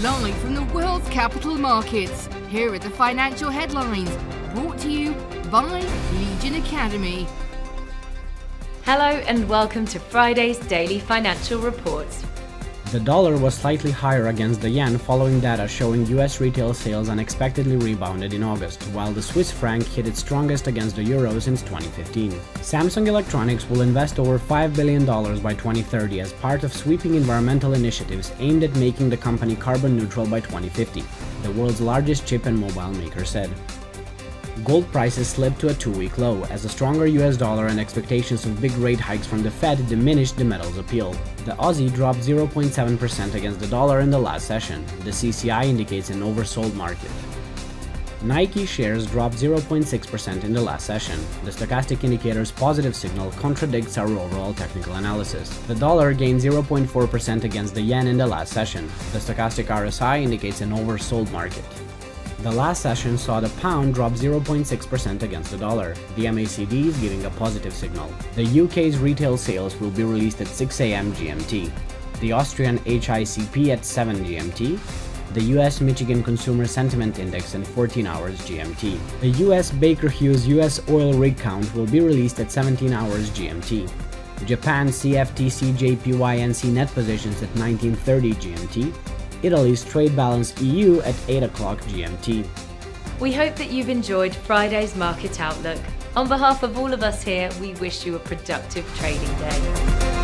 Live from the world's capital markets, here are the financial headlines, brought to you by Legion Academy. Hello and welcome to Friday's Daily Financial Reports. The dollar was slightly higher against the yen following data showing US retail sales unexpectedly rebounded in August, while the Swiss franc hit its strongest against the euro since 2015. Samsung Electronics will invest over $5 billion by 2030 as part of sweeping environmental initiatives aimed at making the company carbon neutral by 2050, the world's largest chip and mobile maker said. Gold prices slipped to a two-week low as a stronger US dollar and expectations of big rate hikes from the Fed diminished the metal's appeal. The Aussie dropped 0.7% against the dollar in the last session. The CCI indicates an oversold market. Nike shares dropped 0.6% in the last session. The stochastic indicator's positive signal contradicts our overall technical analysis. The dollar gained 0.4% against the yen in the last session. The stochastic RSI indicates an oversold market. The last session saw the pound drop 0.6% against the dollar. The MACD is giving a positive signal. The UK's retail sales will be released at 6 a.m. GMT. The Austrian HICP at 7 GMT. The US Michigan Consumer Sentiment Index in 14 hours GMT. The US Baker Hughes US oil rig count will be released at 17 hours GMT. Japan CFTC JPY-NC net positions at 19:30 GMT. Italy's trade balance EU at 8 o'clock GMT. We hope that you've enjoyed Friday's Market Outlook. On behalf of all of us here, we wish you a productive trading day.